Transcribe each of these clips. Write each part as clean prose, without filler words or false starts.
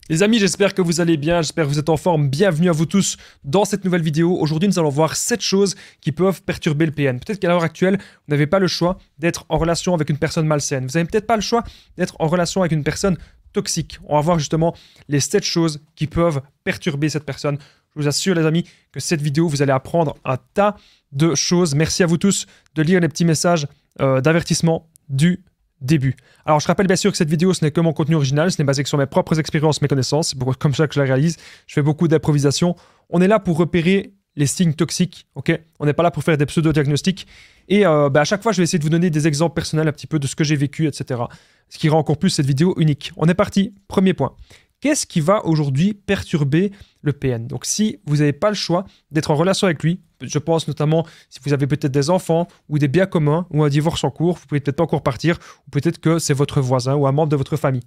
Les amis, j'espère que vous allez bien, j'espère que vous êtes en forme. Bienvenue à vous tous dans cette nouvelle vidéo. Aujourd'hui, nous allons voir 7 choses qui peuvent perturber le PN. Peut-être qu'à l'heure actuelle, vous n'avez pas le choix d'être en relation avec une personne malsaine. Vous n'avez peut-être pas le choix d'être en relation avec une personne toxique. On va voir justement les 7 choses qui peuvent perturber cette personne. Je vous assure les amis que cette vidéo, vous allez apprendre un tas de choses. Merci à vous tous de lire les petits messages d'avertissement du début. Alors, je rappelle bien sûr que cette vidéo, ce n'est que mon contenu original, ce n'est basé que sur mes propres expériences, mes connaissances. C'est comme ça que je la réalise. Je fais beaucoup d'improvisation. On est là pour repérer les signes toxiques, ok? On n'est pas là pour faire des pseudo-diagnostics. Et à chaque fois, je vais essayer de vous donner des exemples personnels un petit peu de ce que j'ai vécu, etc. Ce qui rend encore plus cette vidéo unique. On est parti. Premier point. Qu'est-ce qui va aujourd'hui perturber le PN? Donc, si vous n'avez pas le choix d'être en relation avec lui, je pense notamment si vous avez peut-être des enfants ou des biens communs ou un divorce en cours, vous pouvez peut-être pas encore partir ou peut-être que c'est votre voisin ou un membre de votre famille.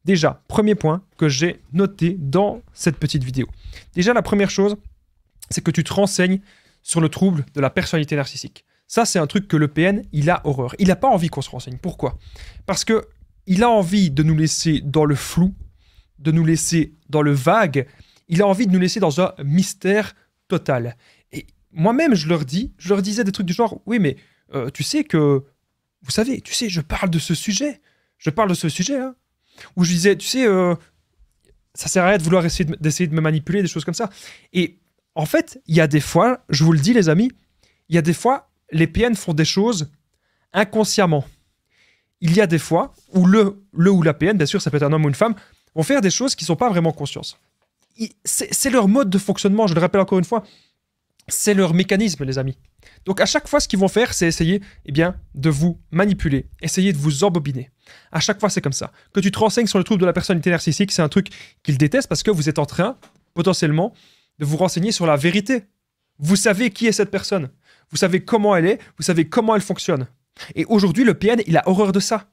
Déjà, premier point que j'ai noté dans cette petite vidéo. Déjà, la première chose, c'est que tu te renseignes sur le trouble de la personnalité narcissique. Ça, c'est un truc que le PN, il a horreur. Il n'a pas envie qu'on se renseigne. Pourquoi? Parce que il a envie de nous laisser dans le flou, de nous laisser dans le vague. Il a envie de nous laisser dans un mystère total. Et moi-même, je leur disais des trucs du genre, oui, mais tu sais que, vous savez, tu sais, je parle de ce sujet. Je parle de ce sujet, hein. Ou je disais, tu sais, ça sert à rien de vouloir d'essayer de me manipuler, des choses comme ça. Et en fait, il y a des fois, je vous le dis les amis, il y a des fois, les PN font des choses inconsciemment. Il y a des fois où le ou la PN, bien sûr, ça peut être un homme ou une femme, vont faire des choses qui ne sont pas vraiment conscientes. C'est leur mode de fonctionnement, je le rappelle encore une fois, c'est leur mécanisme, les amis. Donc à chaque fois, ce qu'ils vont faire, c'est essayer de vous manipuler, essayer de vous embobiner. À chaque fois, c'est comme ça. Que tu te renseignes sur le trouble de la personnalité narcissique, c'est un truc qu'ils détestent parce que vous êtes en train, potentiellement, de vous renseigner sur la vérité. Vous savez qui est cette personne. Vous savez comment elle est, vous savez comment elle fonctionne. Et aujourd'hui, le PN, il a horreur de ça.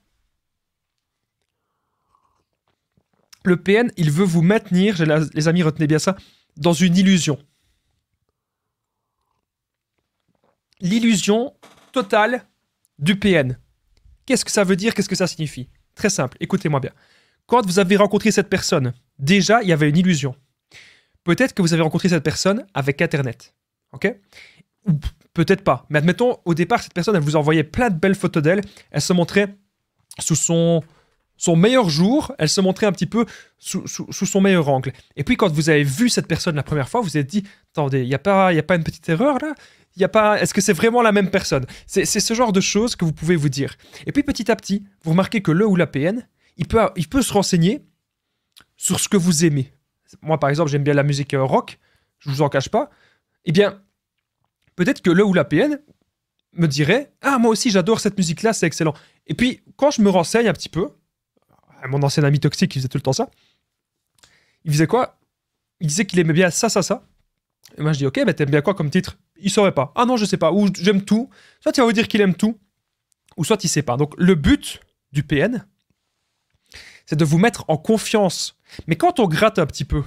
Le PN, il veut vous maintenir, les amis, retenez bien ça, dans une illusion. L'illusion totale du PN. Qu'est-ce que ça veut dire? Qu'est-ce que ça signifie? Très simple, écoutez-moi bien. Quand vous avez rencontré cette personne, déjà, il y avait une illusion. Peut-être que vous avez rencontré cette personne avec Internet. Ok? Ou peut-être pas. Mais admettons, au départ, cette personne, elle vous envoyait plein de belles photos d'elle. Elle se montrait sous son meilleur jour, elle se montrait un petit peu sous son meilleur angle. Et puis quand vous avez vu cette personne la première fois, vous vous êtes dit, attendez, il n'y a pas une petite erreur là? Est-ce que c'est vraiment la même personne? C'est ce genre de choses que vous pouvez vous dire. Et puis petit à petit, vous remarquez que le ou la PN, il peut se renseigner sur ce que vous aimez. Moi par exemple, j'aime bien la musique rock, je vous en cache pas. Eh bien, peut-être que le ou la PN me dirait, ah moi aussi j'adore cette musique là, c'est excellent. Et puis quand je me renseigne un petit peu, mon ancien ami toxique, il faisait tout le temps ça. Il faisait quoi? Il disait qu'il aimait bien ça, ça, ça. Et moi, je dis, ok, bah, t'aimes bien quoi comme titre? Il saurait pas. Ah non, je sais pas. Ou j'aime tout. Soit il va vous dire qu'il aime tout, ou soit il sait pas. Donc, le but du PN, c'est de vous mettre en confiance. Mais quand on gratte un petit peu,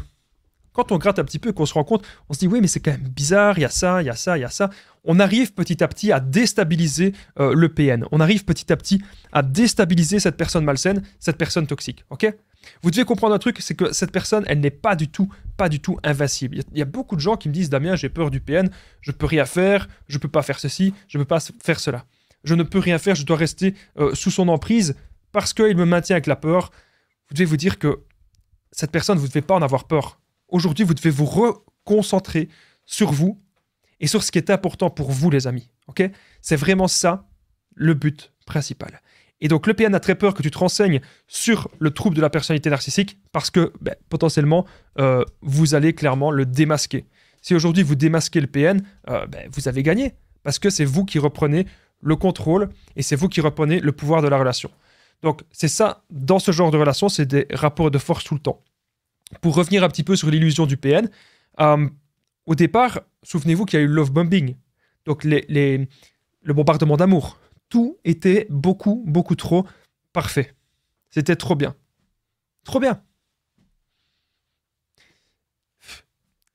et qu'on se rend compte, on se dit, oui, mais c'est quand même bizarre, il y a ça, il y a ça, il y a ça. On arrive petit à petit à déstabiliser le PN. On arrive petit à petit à déstabiliser cette personne malsaine, cette personne toxique, ok? Vous devez comprendre un truc, c'est que cette personne, elle n'est pas du tout invincible. Il y a beaucoup de gens qui me disent, Damien, j'ai peur du PN, je peux rien faire, je peux pas faire ceci, je peux pas faire cela. Je ne peux rien faire, je dois rester sous son emprise parce qu'il me maintient avec la peur. Vous devez vous dire que cette personne, vous ne devez pas en avoir peur. Aujourd'hui, vous devez vous reconcentrer sur vous et sur ce qui est important pour vous, les amis. Okay? C'est vraiment ça, le but principal. Et donc, le PN a très peur que tu te renseignes sur le trouble de la personnalité narcissique parce que, potentiellement, vous allez clairement le démasquer. Si aujourd'hui, vous démasquez le PN, vous avez gagné parce que c'est vous qui reprenez le contrôle et c'est vous qui reprenez le pouvoir de la relation. Donc, c'est ça, dans ce genre de relation, c'est des rapports de force tout le temps. Pour revenir un petit peu sur l'illusion du PN, au départ, souvenez-vous qu'il y a eu le love bombing, donc le bombardement d'amour. Tout était beaucoup, beaucoup trop parfait. C'était trop bien. Trop bien.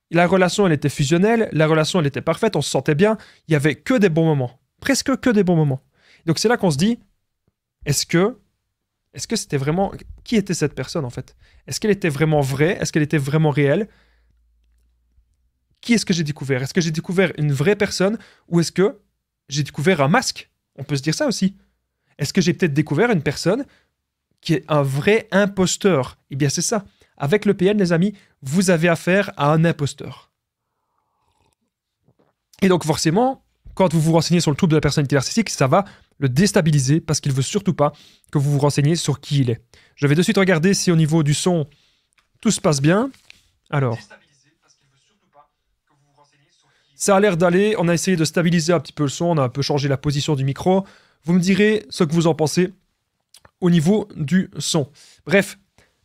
La relation, elle était fusionnelle, la relation, elle était parfaite, on se sentait bien, il n'y avait que des bons moments. Presque que des bons moments. Donc c'est là qu'on se dit, est-ce que Est-ce que c'était vraiment... Qui était cette personne, en fait? Est-ce qu'elle était vraiment vraie? Est-ce qu'elle était vraiment réelle? Qui est-ce que j'ai découvert? Est-ce que j'ai découvert une vraie personne ou est-ce que j'ai découvert un masque? On peut se dire ça aussi. Est-ce que j'ai peut-être découvert une personne qui est un vrai imposteur? Eh bien, c'est ça. Avec le PN, les amis, vous avez affaire à un imposteur. Et donc, forcément, quand vous vous renseignez sur le trouble de la personnalité narcissique, ça va le déstabiliser parce qu'il ne veut surtout pas que vous vous renseigniez sur qui il est. Je vais de suite regarder si au niveau du son, tout se passe bien. Alors, ça a l'air d'aller. On a essayé de stabiliser un petit peu le son. On a un peu changé la position du micro. Vous me direz ce que vous en pensez au niveau du son. Bref,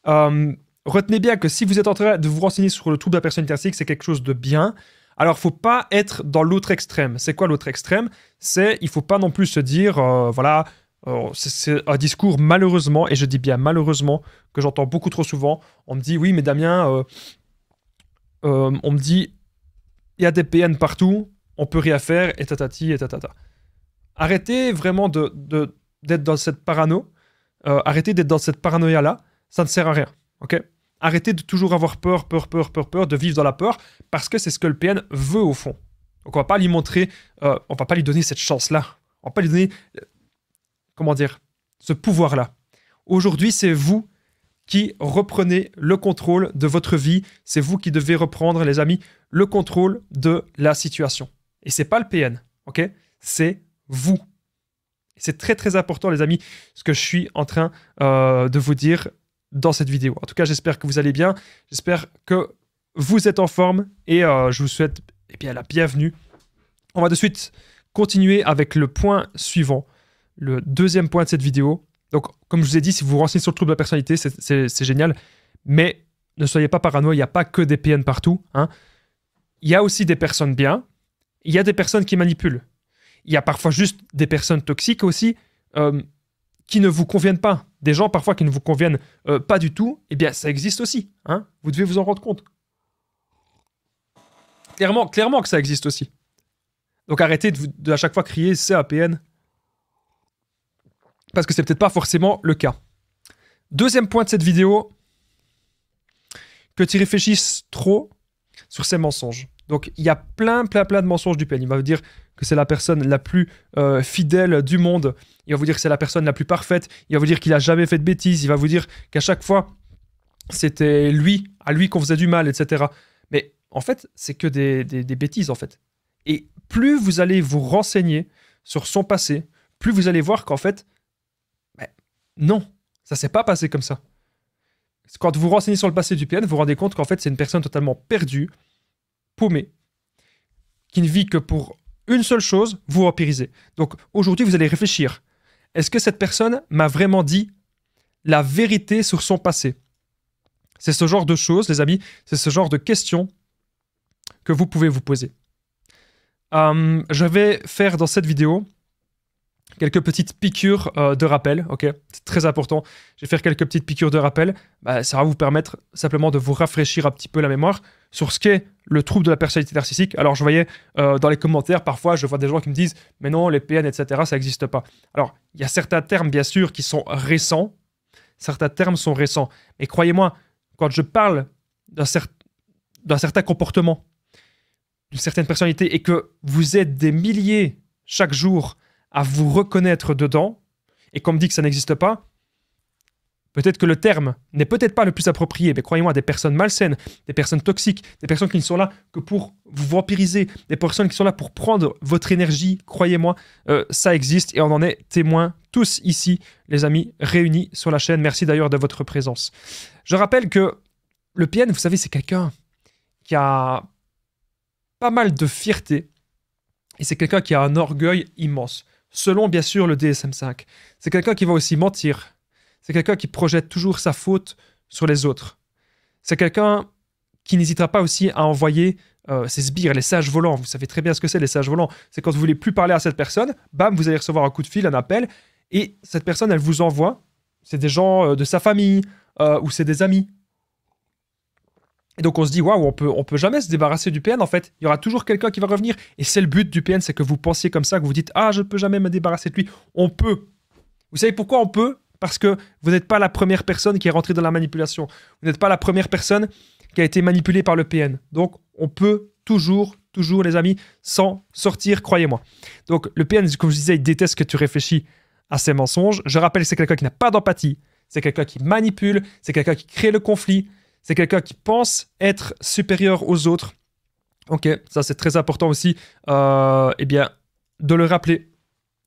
retenez bien que si vous êtes en train de vous renseigner sur le trouble de la personnalité narcissique, c'est quelque chose de bien. Alors, il ne faut pas être dans l'autre extrême. C'est quoi l'autre extrême? Il ne faut pas non plus se dire, voilà, c'est un discours malheureusement, et je dis bien malheureusement, que j'entends beaucoup trop souvent. On me dit, oui, mais Damien, on me dit, il y a des PN partout, on peut rien faire, et tatati, et tatata. Arrêtez vraiment d'être dans cette parano. Arrêtez d'être dans cette paranoïa-là. Ça ne sert à rien, ok? Arrêtez de toujours avoir peur, de vivre dans la peur, parce que c'est ce que le PN veut au fond. Donc on va pas lui montrer, on va pas lui donner cette chance-là. On va pas lui donner, comment dire, ce pouvoir-là. Aujourd'hui, c'est vous qui reprenez le contrôle de votre vie. C'est vous qui devez reprendre, les amis, le contrôle de la situation. Et c'est pas le PN, ok? C'est vous. C'est très très important, les amis, ce que je suis en train de vous dire dans cette vidéo. En tout cas, j'espère que vous allez bien. J'espère que vous êtes en forme et je vous souhaite bien, la bienvenue. On va de suite continuer avec le point suivant, le deuxième point de cette vidéo. Donc, comme je vous ai dit, si vous vous renseignez sur le trouble de la personnalité, c'est génial. Mais ne soyez pas parano, il n'y a pas que des PN partout, hein. Il y a aussi des personnes bien. Il y a des personnes qui manipulent. Il y a parfois juste des personnes toxiques aussi qui ne vous conviennent pas. Des gens parfois qui ne vous conviennent pas du tout. Eh bien, ça existe aussi, hein. Vous devez vous en rendre compte. Clairement que ça existe aussi. Donc arrêtez de à chaque fois crier c'est un PN. Parce que c'est peut-être pas forcément le cas. Deuxième point de cette vidéo, que tu réfléchisses trop sur ces mensonges. Donc il y a plein de mensonges du PN. Il va vous dire que c'est la personne la plus fidèle du monde. Il va vous dire que c'est la personne la plus parfaite. Il va vous dire qu'il n'a jamais fait de bêtises. Il va vous dire qu'à chaque fois, c'était à lui qu'on faisait du mal, etc. Mais en fait, c'est que des bêtises, en fait. Et plus vous allez vous renseigner sur son passé, plus vous allez voir qu'en fait, non, ça s'est pas passé comme ça. Quand vous vous renseignez sur le passé du PN, vous vous rendez compte qu'en fait, c'est une personne totalement perdue, paumée, qui ne vit que pour une seule chose, vous vampirisez. Donc aujourd'hui, vous allez réfléchir. Est-ce que cette personne m'a vraiment dit la vérité sur son passé? C'est ce genre de choses, les amis, c'est ce genre de questions que vous pouvez vous poser. Je vais faire dans cette vidéo quelques petites piqûres de rappel, ok? C'est très important. Je vais faire quelques petites piqûres de rappel. Ça va vous permettre simplement de vous rafraîchir un petit peu la mémoire sur ce qu'est le trouble de la personnalité narcissique. Alors, je voyais dans les commentaires, parfois, je vois des gens qui me disent « Mais non, les PN, etc., ça n'existe pas. » Alors, il y a certains termes, bien sûr, qui sont récents. Certains termes sont récents. Mais croyez-moi, quand je parle d'un certain comportement, d'une certaine personnalité, et que vous êtes des milliers chaque jour à vous reconnaître dedans, et qu'on me dit que ça n'existe pas, peut-être que le terme n'est peut-être pas le plus approprié, mais croyez-moi, des personnes malsaines, des personnes toxiques, des personnes qui ne sont là que pour vous vampiriser, des personnes qui sont là pour prendre votre énergie, croyez-moi, ça existe, et on en est témoins tous ici, les amis, réunis sur la chaîne. Merci d'ailleurs de votre présence. Je rappelle que le PN, vous savez, c'est quelqu'un qui a pas mal de fierté, et c'est quelqu'un qui a un orgueil immense. Selon, bien sûr, le DSM-5. C'est quelqu'un qui va aussi mentir. C'est quelqu'un qui projette toujours sa faute sur les autres. C'est quelqu'un qui n'hésitera pas aussi à envoyer ses sbires, les sages volants. Vous savez très bien ce que c'est, les sages volants. C'est quand vous voulez plus parler à cette personne, bam, vous allez recevoir un coup de fil, un appel, et cette personne, elle vous envoie. C'est des gens de sa famille, ou c'est des amis. Et donc on se dit, waouh, on peut jamais se débarrasser du PN en fait. Il y aura toujours quelqu'un qui va revenir. Et c'est le but du PN, c'est que vous pensiez comme ça, que vous dites, ah, je ne peux jamais me débarrasser de lui. On peut. Vous savez pourquoi on peut? Parce que vous n'êtes pas la première personne qui est rentrée dans la manipulation. Vous n'êtes pas la première personne qui a été manipulée par le PN. Donc, on peut toujours, les amis, s'en sortir, croyez-moi. Donc, le PN, comme je disais, il déteste que tu réfléchis à ses mensonges. Je rappelle que c'est quelqu'un qui n'a pas d'empathie. C'est quelqu'un qui manipule. C'est quelqu'un qui crée le conflit. C'est quelqu'un qui pense être supérieur aux autres. Ok, ça c'est très important aussi, eh bien, de le rappeler.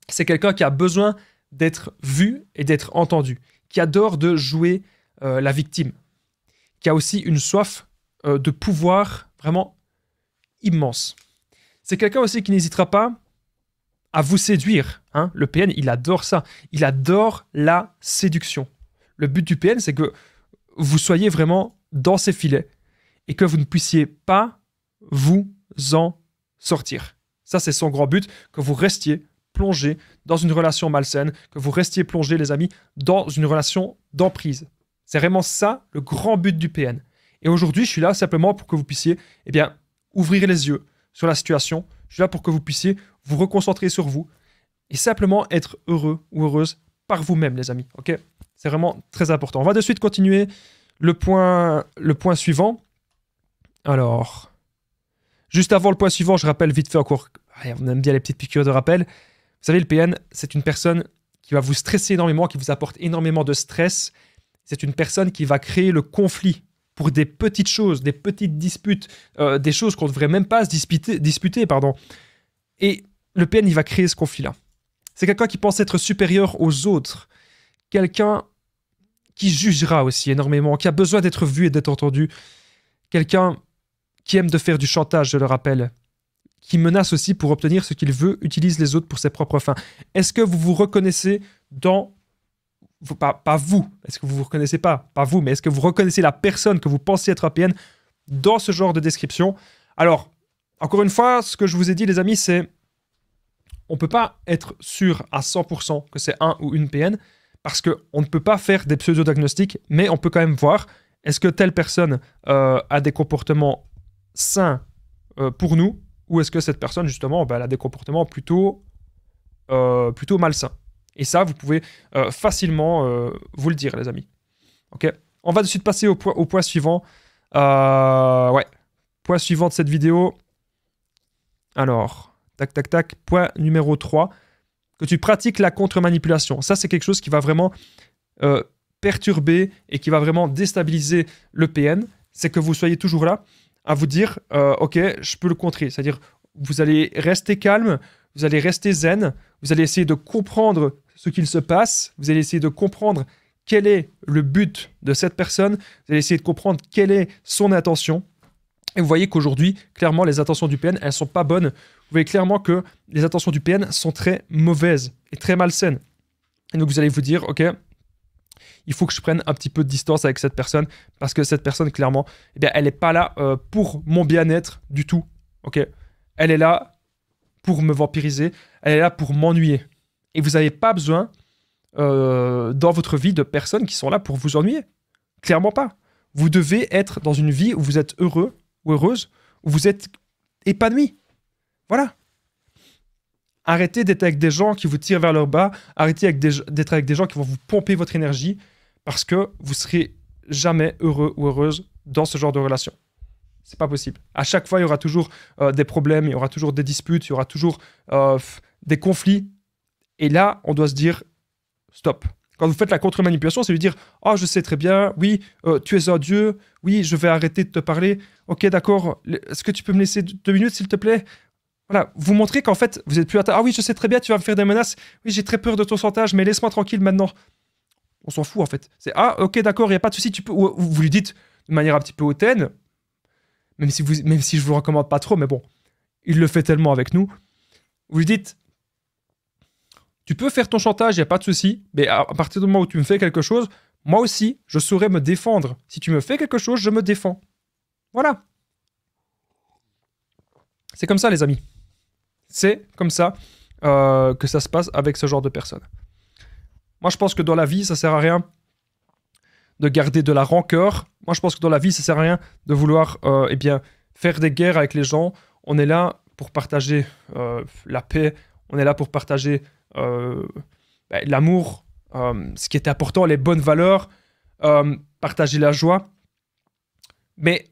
C'est quelqu'un qui a besoin d'être vu et d'être entendu, qui adore de jouer la victime, qui a aussi une soif de pouvoir vraiment immense. C'est quelqu'un aussi qui n'hésitera pas à vous séduire. Hein. Le PN, il adore ça. Il adore la séduction. Le but du PN, c'est que vous soyez vraiment dans ses filets et que vous ne puissiez pas vous en sortir. Ça, c'est son grand but, que vous restiez plongé dans une relation malsaine, que vous restiez plongé, les amis, dans une relation d'emprise. C'est vraiment ça, le grand but du PN. Et aujourd'hui, je suis là simplement pour que vous puissiez, eh bien, ouvrir les yeux sur la situation. Je suis là pour que vous puissiez vous reconcentrer sur vous et simplement être heureux ou heureuse par vous-même, les amis. Ok ? C'est vraiment très important. On va de suite continuer le point suivant. Alors, juste avant le point suivant, je rappelle vite fait encore, on aime bien les petites piqûres de rappel. Vous savez, le PN, c'est une personne qui va vous stresser énormément, qui vous apporte énormément de stress. C'est une personne qui va créer le conflit pour des petites choses, des petites disputes, des choses qu'on ne devrait même pas se disputer. Et le PN, il va créer ce conflit-là. C'est quelqu'un qui pense être supérieur aux autres. Quelqu'un qui jugera aussi énormément, qui a besoin d'être vu et d'être entendu. Quelqu'un qui aime de faire du chantage, je le rappelle, qui menace aussi pour obtenir ce qu'il veut, utilise les autres pour ses propres fins. Est-ce que vous vous reconnaissez dans... Pas vous, est-ce que vous vous reconnaissez pas vous, mais est-ce que vous reconnaissez la personne que vous pensez être un PN dans ce genre de description? Alors, encore une fois, ce que je vous ai dit, les amis, c'est... On ne peut pas être sûr à 100% que c'est un ou une PN, parce qu'on ne peut pas faire des pseudo-diagnostics, mais on peut quand même voir, est-ce que telle personne a des comportements sains pour nous, ou est-ce que cette personne, justement, elle a des comportements plutôt malsains. Et ça, vous pouvez facilement vous le dire, les amis. Ok ? On va de suite passer au point suivant. Point suivant de cette vidéo. Alors, tac. Point numéro 3. Que tu pratiques la contre-manipulation. Ça, c'est quelque chose qui va vraiment perturber et qui va vraiment déstabiliser le PN. C'est que vous soyez toujours là à vous dire, ok, je peux le contrer. C'est-à-dire, vous allez rester calme, vous allez rester zen, vous allez essayer de comprendre ce qu'il se passe, vous allez essayer de comprendre quel est le but de cette personne, vous allez essayer de comprendre quelle est son intention. Et vous voyez qu'aujourd'hui, clairement, les intentions du PN, elles ne sont pas bonnes. Vous voyez clairement que les intentions du PN sont très mauvaises et très malsaines. Et donc, vous allez vous dire, ok, il faut que je prenne un petit peu de distance avec cette personne parce que cette personne, clairement, eh bien, elle n'est pas là pour mon bien-être du tout. Ok ? Elle est là pour me vampiriser, elle est là pour m'ennuyer. Et vous n'avez pas besoin dans votre vie de personnes qui sont là pour vous ennuyer. Clairement pas. Vous devez être dans une vie où vous êtes heureux ou heureuse, où vous êtes épanoui. Voilà. Arrêtez d'être avec des gens qui vous tirent vers le bas, arrêtez d'être avec des gens qui vont vous pomper votre énergie parce que vous serez jamais heureux ou heureuse dans ce genre de relation. C'est pas possible. À chaque fois, il y aura toujours des problèmes, il y aura toujours des disputes, il y aura toujours des conflits. Et là, on doit se dire stop. Quand vous faites la contre-manipulation, c'est lui dire « Oh, je sais très bien, oui, tu es un dieu, oui, je vais arrêter de te parler. Ok, d'accord, est-ce que tu peux me laisser 2 minutes, s'il te plaît ?» Voilà, vous montrez qu'en fait, vous êtes plus à... Ah oui, je sais très bien, tu vas me faire des menaces. Oui, j'ai très peur de ton chantage, mais laisse-moi tranquille maintenant. On s'en fout, en fait. C'est « Ah, ok, d'accord, il n'y a pas de souci, tu peux... » Ou vous lui dites de manière un petit peu hautaine, même si je vous le recommande pas trop, mais bon, il le fait tellement avec nous. Vous lui dites tu peux faire ton chantage, il n'y a pas de souci, mais à partir du moment où tu me fais quelque chose, moi aussi, je saurais me défendre. Si tu me fais quelque chose, je me défends. Voilà. C'est comme ça, les amis. C'est comme ça que ça se passe avec ce genre de personnes. Moi, je pense que dans la vie, ça sert à rien de garder de la rancœur. Moi, je pense que dans la vie, ça sert à rien de vouloir faire des guerres avec les gens. On est là pour partager la paix. On est là pour partager l'amour, ce qui était important, les bonnes valeurs, partager la joie. Mais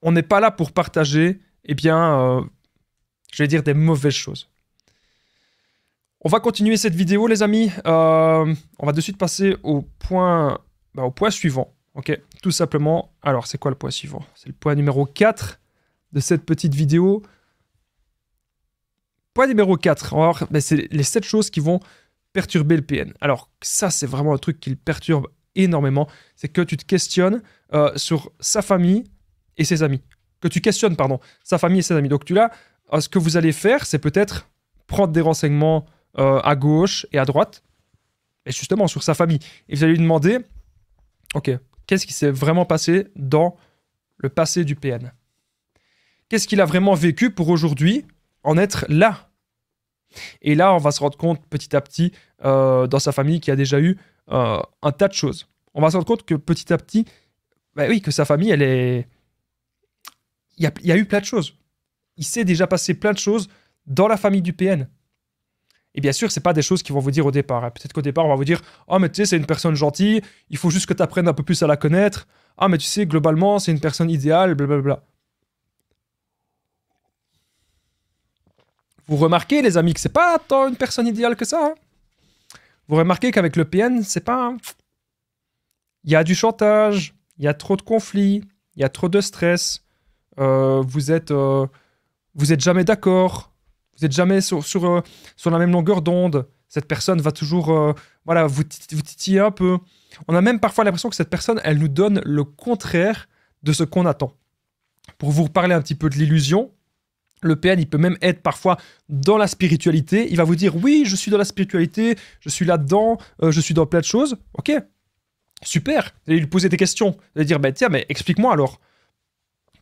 on n'est pas là pour partager, eh bien, je vais dire des mauvaises choses. On va continuer cette vidéo, les amis. On va de suite passer au point suivant. Ok, tout simplement. Alors, c'est quoi le point suivant? C'est le point numéro 4 de cette petite vidéo. Point numéro 4, on va voir, c'est les 7 choses qui vont perturber le PN. Alors, ça, c'est vraiment un truc qui le perturbe énormément. C'est que tu te questionnes sur sa famille et ses amis. Que tu questionnes, pardon, sa famille et ses amis. Donc, ce que vous allez faire, c'est peut-être prendre des renseignements à gauche et à droite, et justement sur sa famille. Et vous allez lui demander, ok, qu'est-ce qui s'est vraiment passé dans le passé du PN? Qu'est-ce qu'il a vraiment vécu pour aujourd'hui en être là? Et là, on va se rendre compte petit à petit dans sa famille qu'il y a déjà eu un tas de choses. On va se rendre compte que petit à petit, que sa famille, elle est... Il y a eu plein de choses. Il s'est déjà passé plein de choses dans la famille du PN. Et bien sûr, c'est pas des choses qu'ils vont vous dire au départ. Hein. Peut-être qu'au départ, on va vous dire « Oh, mais tu sais, c'est une personne gentille, il faut juste que tu apprennes un peu plus à la connaître. Ah, mais tu sais, globalement, c'est une personne idéale, blablabla. » Vous remarquez, les amis, que c'est pas tant une personne idéale que ça. Hein. Vous remarquez qu'avec le PN, c'est pas... Il y a du chantage, il y a trop de conflits, il y a trop de stress, vous êtes jamais d'accord. Vous n'êtes jamais sur la même longueur d'onde. Cette personne va toujours vous titiller un peu. On a même parfois l'impression que cette personne, elle nous donne le contraire de ce qu'on attend. Pour vous reparler un petit peu de l'illusion, le PN, il peut même être parfois dans la spiritualité. Il va vous dire, oui, je suis dans la spiritualité, je suis là-dedans, je suis dans plein de choses. Ok, super. Vous allez lui poser des questions. Vous allez dire, tiens, mais explique-moi alors.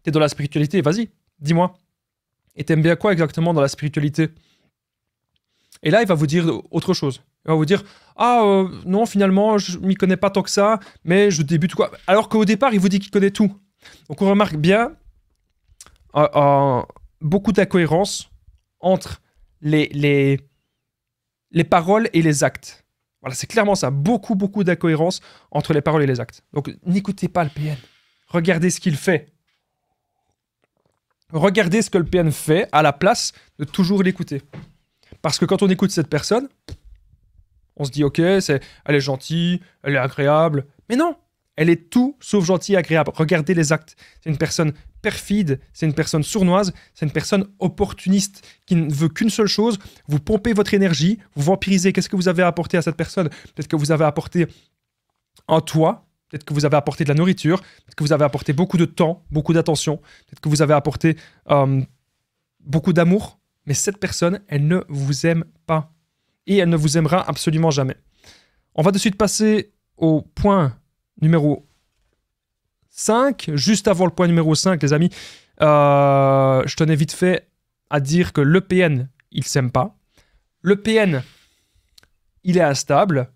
T'es dans la spiritualité, vas-y, dis-moi. Et t'aimes bien quoi exactement dans la spiritualité? Et là, il va vous dire autre chose. Il va vous dire, non, finalement, je m'y connais pas tant que ça, mais je débute quoi. Alors qu'au départ, il vous dit qu'il connaît tout. Donc on remarque bien beaucoup d'incohérence entre les paroles et les actes. Voilà, c'est clairement ça. Beaucoup d'incohérence entre les paroles et les actes. Donc n'écoutez pas le PN. Regardez ce qu'il fait. Regardez ce que le PN fait à la place de toujours l'écouter. Parce que quand on écoute cette personne, on se dit, ok, elle est gentille, elle est agréable. Mais non, elle est tout sauf gentille et agréable. Regardez les actes. C'est une personne perfide, c'est une personne sournoise, c'est une personne opportuniste qui ne veut qu'une seule chose, vous pompez votre énergie, vous vampirisez. Qu'est-ce que vous avez apporté à cette personne? Peut-être que vous avez apporté un toit, peut-être que vous avez apporté de la nourriture, peut-être que vous avez apporté beaucoup de temps, beaucoup d'attention, peut-être que vous avez apporté beaucoup d'amour, mais cette personne, elle ne vous aime pas. Et elle ne vous aimera absolument jamais. On va de suite passer au point numéro 5. Juste avant le point numéro 5, les amis, je tenais vite fait à dire que le PN, il ne s'aime pas. Le PN, il est instable.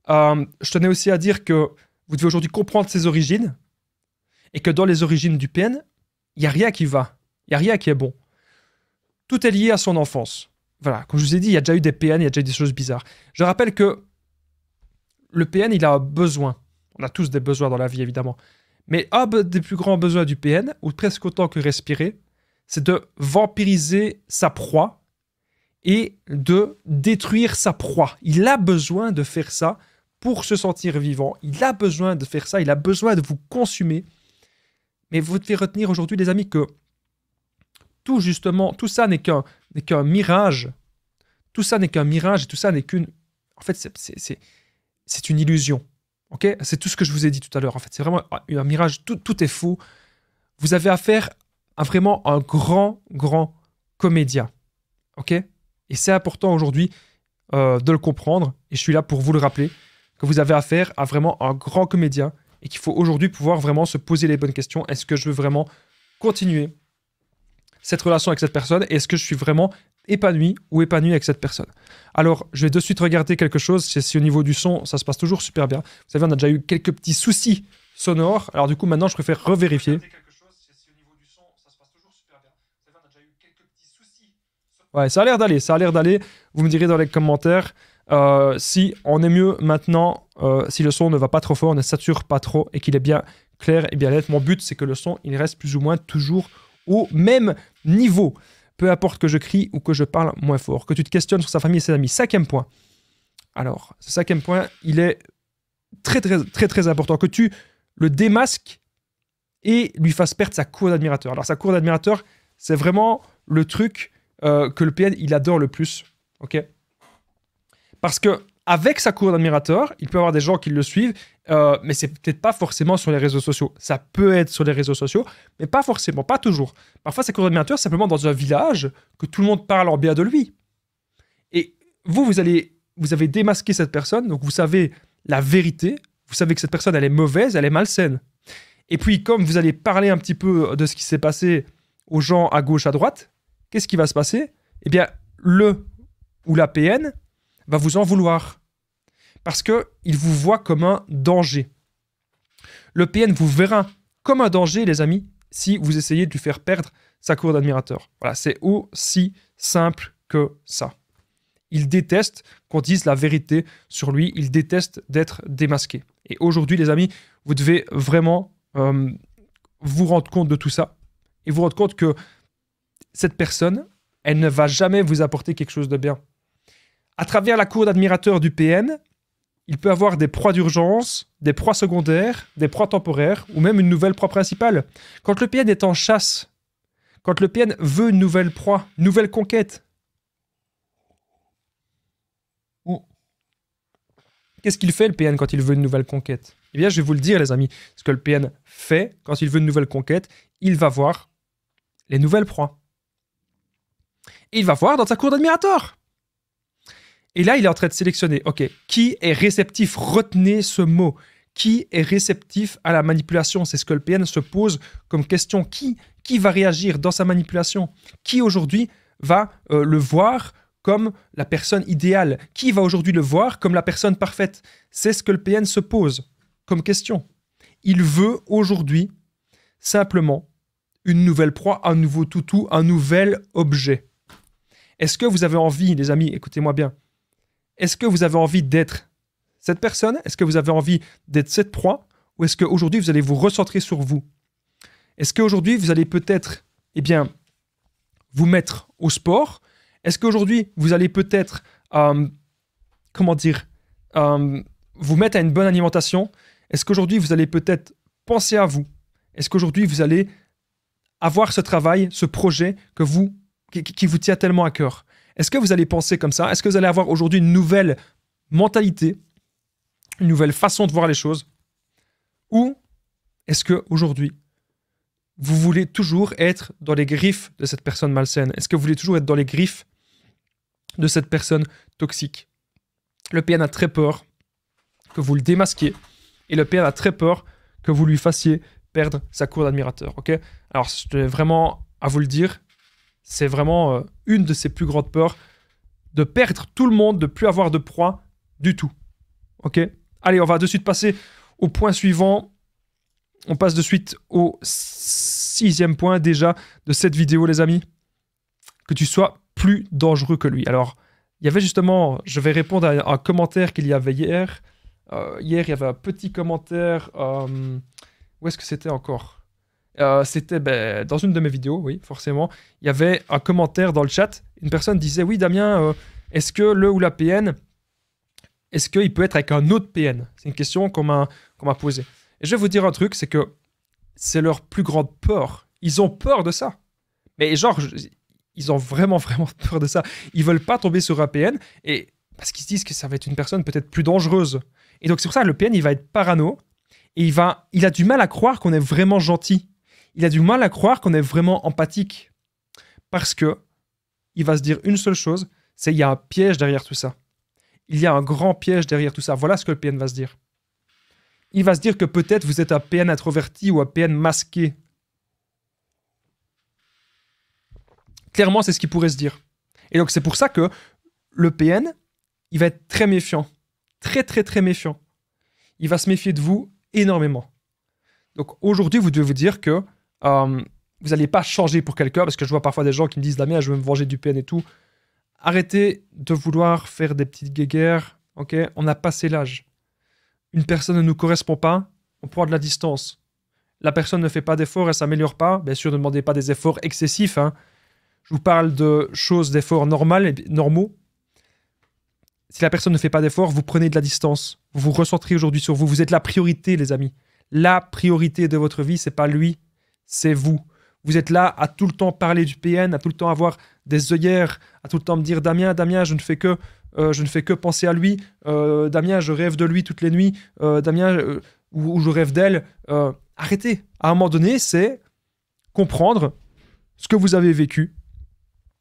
Je tenais aussi à dire que vous devez aujourd'hui comprendre ses origines et que dans les origines du PN, il n'y a rien qui va. Il n'y a rien qui est bon. Tout est lié à son enfance. Voilà, comme je vous ai dit, il y a déjà eu des PN, il y a déjà eu des choses bizarres. Je rappelle que le PN, il a un besoin. On a tous des besoins dans la vie, évidemment. Mais un des plus grands besoins du PN, ou presque autant que respirer, c'est de vampiriser sa proie et de détruire sa proie. Il a besoin de faire ça pour se sentir vivant. Il a besoin de faire ça, il a besoin de vous consumer. Mais vous devez retenir aujourd'hui, les amis, que tout ça n'est qu'un mirage. Tout ça n'est qu'un mirage et tout ça n'est qu'une... En fait, c'est une illusion. Okay, c'est tout ce que je vous ai dit tout à l'heure. En fait, c'est vraiment un mirage. Tout est faux. Vous avez affaire à vraiment un grand comédien. Ok? Et c'est important aujourd'hui de le comprendre. Et je suis là pour vous le rappeler que vous avez affaire à vraiment un grand comédien et qu'il faut aujourd'hui pouvoir vraiment se poser les bonnes questions. Est-ce que je veux vraiment continuer cette relation avec cette personne? Est-ce que je suis vraiment épanoui ou épanoui avec cette personne? Alors, je vais de suite regarder quelque chose. Si au niveau du son, ça se passe toujours super bien. Vous savez, on a déjà eu quelques petits soucis sonores. Alors du coup, maintenant, je préfère revérifier. Ouais, ça a l'air d'aller, Vous me direz dans les commentaires si on est mieux maintenant, si le son ne va pas trop fort, ne sature pas trop et qu'il est bien clair et bien net. Mon but, c'est que le son, il reste plus ou moins toujours au même niveau. Peu importe que je crie ou que je parle moins fort. Que tu te questionnes sur sa famille et ses amis. 5e point. Alors, ce 5e point, il est très, très, très, très important. Que tu le démasques et lui fasses perdre sa cour d'admirateur. Alors, sa cour d'admirateur, c'est vraiment le truc que le PN, il adore le plus. Ok ? Parce que avec sa cour d'admirateurs, il peut y avoir des gens qui le suivent, mais c'est peut-être pas forcément sur les réseaux sociaux. Ça peut être sur les réseaux sociaux, mais pas forcément, pas toujours. Parfois, sa cour d'admirateurs, c'est simplement dans un village que tout le monde parle en bien de lui. Et vous avez démasqué cette personne, donc vous savez la vérité, vous savez que cette personne, elle est mauvaise, elle est malsaine. Et puis, comme vous allez parler un petit peu de ce qui s'est passé aux gens à gauche, à droite, qu'est-ce qui va se passer ? Eh bien, le ou la PN va vous en vouloir. Parce qu'il vous voit comme un danger. Le PN vous verra comme un danger, les amis, si vous essayez de lui faire perdre sa cour d'admirateurs. Voilà, c'est aussi simple que ça. Il déteste qu'on dise la vérité sur lui. Il déteste d'être démasqué. Et aujourd'hui, les amis, vous devez vraiment vous rendre compte de tout ça. Et vous rendre compte que cette personne, elle ne va jamais vous apporter quelque chose de bien. À travers la cour d'admirateurs du PN, il peut avoir des proies d'urgence, des proies secondaires, des proies temporaires, ou même une nouvelle proie principale. Quand le PN est en chasse, quand le PN veut une nouvelle proie, une nouvelle conquête, qu'est-ce qu'il fait le PN quand il veut une nouvelle conquête ? Eh bien, je vais vous le dire, les amis. Ce que le PN fait quand il veut une nouvelle conquête, il va voir les nouvelles proies. Et il va voir dans sa cour d'admirateurs. Et là, il est en train de sélectionner, ok, qui est réceptif ? Retenez ce mot. Qui est réceptif à la manipulation ? C'est ce que le PN se pose comme question. Qui va réagir dans sa manipulation ? Qui aujourd'hui va le voir comme la personne idéale ? Qui va aujourd'hui le voir comme la personne parfaite ? C'est ce que le PN se pose comme question. Il veut aujourd'hui simplement une nouvelle proie, un nouveau toutou, un nouvel objet. Est-ce que vous avez envie, les amis, écoutez-moi bien, est-ce que vous avez envie d'être cette personne ? Est-ce que vous avez envie d'être cette proie ? Ou est-ce qu'aujourd'hui, vous allez vous recentrer sur vous ? Est-ce qu'aujourd'hui, vous allez peut-être, vous mettre au sport ? Est-ce qu'aujourd'hui, vous allez peut-être, vous mettre à une bonne alimentation ? Est-ce qu'aujourd'hui, vous allez peut-être penser à vous ? Est-ce qu'aujourd'hui, vous allez avoir ce travail, ce projet qui vous tient tellement à cœur ? Est-ce que vous allez penser comme ça ? Est-ce que vous allez avoir aujourd'hui une nouvelle mentalité, une nouvelle façon de voir les choses ? Ou est-ce qu'aujourd'hui, vous voulez toujours être dans les griffes de cette personne malsaine ? Est-ce que vous voulez toujours être dans les griffes de cette personne toxique ? Le PN a très peur que vous le démasquiez et le PN a très peur que vous lui fassiez perdre sa cour d'admirateurs. Okay ? Alors, je tenais vraiment à vous le dire, c'est vraiment une de ses plus grandes peurs, de perdre tout le monde, de plus avoir de proie du tout. Ok ? Allez, on va de suite passer au point suivant. On passe de suite au 6e point déjà de cette vidéo, les amis. Que tu sois plus dangereux que lui. Alors, il y avait justement, je vais répondre à un commentaire qu'il y avait hier. Hier, il y avait un petit commentaire. Où est-ce que c'était encore ? C'était dans une de mes vidéos, oui, forcément. Il y avait un commentaire dans le chat. Une personne disait, oui, Damien, est-ce que le ou la PN, est-ce qu'il peut être avec un autre PN ? C'est une question qu'on m'a posée. Et je vais vous dire un truc, c'est que c'est leur plus grande peur. Ils ont peur de ça. Mais genre, ils ont vraiment, vraiment peur de ça. Ils veulent pas tomber sur un PN, et parce qu'ils se disent que ça va être une personne peut-être plus dangereuse. Et donc c'est pour ça que le PN, il va être parano, et il a du mal à croire qu'on est vraiment gentil. Il a du mal à croire qu'on est vraiment empathique. Parce que il va se dire une seule chose, c'est qu'il y a un piège derrière tout ça. Il y a un grand piège derrière tout ça. Voilà ce que le PN va se dire. Il va se dire que peut-être vous êtes un PN introverti ou un PN masqué. Clairement, c'est ce qu'il pourrait se dire. Et donc, c'est pour ça que le PN, il va être très méfiant. Très, très, très méfiant. Il va se méfier de vous énormément. Donc, aujourd'hui, vous devez vous dire que vous n'allez pas changer pour quelqu'un, parce que je vois parfois des gens qui me disent « Damien, je veux me venger du PN et tout ». arrêtez de vouloir faire des petites guéguerres, ok? On a passé l'âge. Une personne ne nous correspond pas, on prend de la distance. La personne ne fait pas d'efforts, elle ne s'améliore pas. Bien sûr, ne demandez pas des efforts excessifs, hein. Je vous parle de choses, d'efforts normaux. Si la personne ne fait pas d'efforts, vous prenez de la distance. Vous vous recentrez aujourd'hui sur vous. Vous êtes la priorité, les amis. La priorité de votre vie, c'est pas lui, c'est vous. Vous êtes là à tout le temps parler du PN, à tout le temps avoir des œillères, à tout le temps me dire Damien, je ne fais que penser à lui. Damien, je rêve de lui toutes les nuits. Damien, ou je rêve d'elle. Arrêtez. À un moment donné, c'est comprendre ce que vous avez vécu.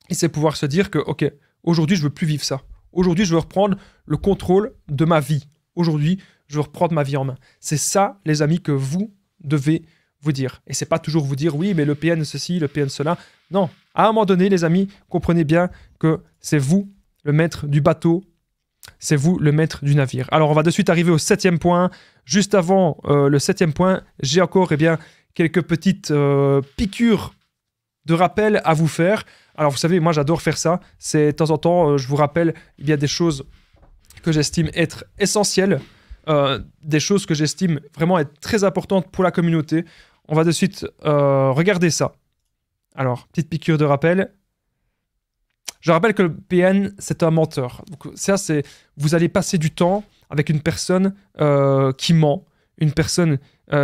Et c'est pouvoir se dire que, ok, aujourd'hui, je veux plus vivre ça. Aujourd'hui, je veux reprendre le contrôle de ma vie. Aujourd'hui, je veux reprendre ma vie en main. C'est ça, les amis, que vous devez vous dire. Et c'est pas toujours vous dire, oui, mais le PN ceci, le PN cela. Non. À un moment donné, les amis, comprenez bien que c'est vous le maître du bateau. C'est vous le maître du navire. Alors, on va de suite arriver au 7e point. Juste avant le 7e point, j'ai encore quelques petites piqûres de rappel à vous faire. Alors, vous savez, moi, j'adore faire ça. C'est de temps en temps, je vous rappelle, il y a des choses que j'estime être essentielles, des choses que j'estime vraiment être très importantes pour la communauté. On va de suite regarder ça. Alors, petite piqûre de rappel. Je rappelle que le PN, c'est un menteur. Donc, ça, c'est vous allez passer du temps avec une personne qui ment, une personne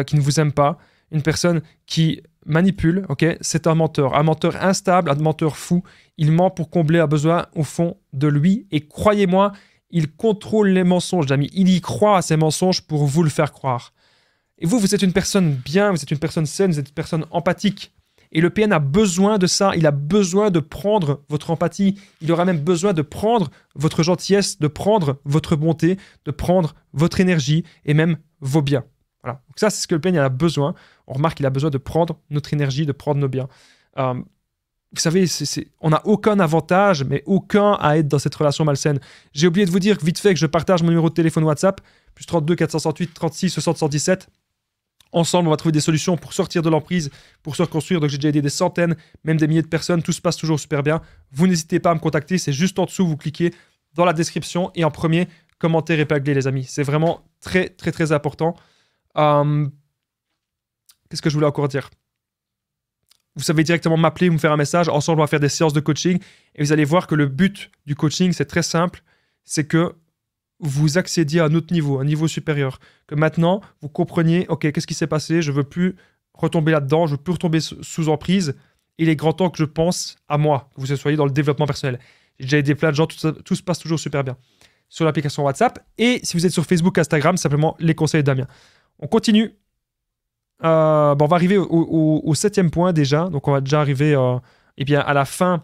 qui ne vous aime pas, une personne qui manipule, ok? C'est un menteur instable, un menteur fou. Il ment pour combler un besoin au fond de lui. Et croyez-moi, il contrôle les mensonges, amis. Il y croit à ces mensonges pour vous le faire croire. Et vous êtes une personne bien, vous êtes une personne saine, vous êtes une personne empathique. Et le PN a besoin de ça. Il a besoin de prendre votre empathie. Il aura même besoin de prendre votre gentillesse, de prendre votre bonté, de prendre votre énergie et même vos biens. Voilà. Donc ça, c'est ce que le PN a besoin. On remarque qu'il a besoin de prendre notre énergie, de prendre nos biens. Vous savez, on n'a aucun avantage, mais aucun à être dans cette relation malsaine. J'ai oublié de vous dire vite fait que je partage mon numéro de téléphone WhatsApp, plus 32 468 36 60 117. Ensemble, on va trouver des solutions pour sortir de l'emprise, pour se reconstruire. Donc, j'ai déjà aidé des centaines, même des milliers de personnes. Tout se passe toujours super bien. Vous n'hésitez pas à me contacter. C'est juste en dessous. Vous cliquez dans la description. Et en premier, commentaire épinglé, les amis. C'est vraiment très, très, très important. Qu'est-ce que je voulais encore dire? Vous savez directement m'appeler ou me faire un message. Ensemble, on va faire des séances de coaching. Et vous allez voir que le but du coaching, c'est très simple. C'est que vous accédiez à un autre niveau, un niveau supérieur. Que maintenant, vous compreniez, ok, qu'est-ce qui s'est passé? Je ne veux plus retomber là-dedans, je ne veux plus retomber sous emprise. Il est grand temps que je pense à moi, que vous soyez dans le développement personnel. J'ai déjà aidé plein de gens, tout se passe toujours super bien. Sur l'application WhatsApp. Et si vous êtes sur Facebook, Instagram, simplement les conseils de Damien. On continue. On va arriver au 7e point déjà. Donc, on va déjà arriver à la fin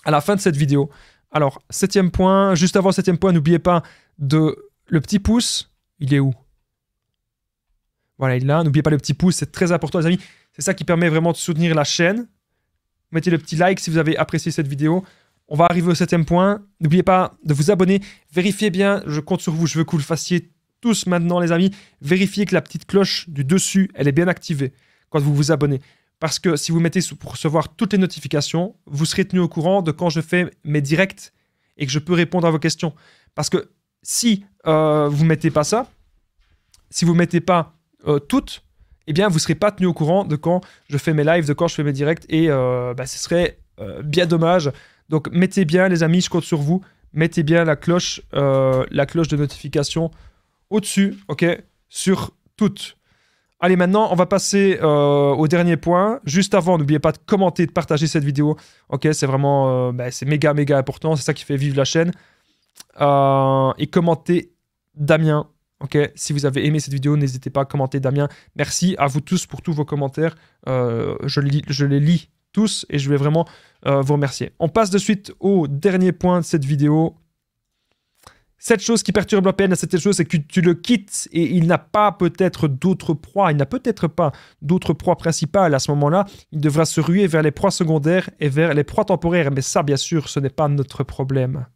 de cette vidéo. Alors, 7e point, juste avant 7e point, n'oubliez pas le petit pouce. Il est où? Voilà, il est là. N'oubliez pas le petit pouce, c'est très important, les amis. C'est ça qui permet vraiment de soutenir la chaîne. Mettez le petit like si vous avez apprécié cette vidéo. On va arriver au 7e point. N'oubliez pas de vous abonner. Vérifiez bien, je compte sur vous. Je veux que vous le fassiez tous maintenant, les amis. Vérifiez que la petite cloche du dessus, elle est bien activée quand vous vous abonnez. Parce que si vous mettez pour recevoir toutes les notifications, vous serez tenu au courant de quand je fais mes directs et que je peux répondre à vos questions. Parce que si vous ne mettez pas ça, si vous ne mettez pas toutes, eh bien, vous ne serez pas tenu au courant de quand je fais mes lives, de quand je fais mes directs. Et ce serait bien dommage. Donc, mettez bien, les amis, je compte sur vous. Mettez bien la cloche de notification au-dessus, ok, sur toutes. Allez, maintenant, on va passer au dernier point. Juste avant, n'oubliez pas de commenter, de partager cette vidéo. Ok, c'est vraiment c'est méga, méga important. C'est ça qui fait vivre la chaîne. Et commentez Damien. Ok, si vous avez aimé cette vidéo, n'hésitez pas à commenter Damien. Merci à vous tous pour tous vos commentaires. Je les lis tous et je vais vraiment vous remercier. On passe de suite au dernier point de cette vidéo. Cette chose qui perturbe le PN, cette chose, c'est que tu le quittes et il n'a pas peut-être d'autres proies. Il n'a peut-être pas d'autres proies principales à ce moment-là. Il devra se ruer vers les proies secondaires et vers les proies temporaires. Mais ça, bien sûr, ce n'est pas notre problème.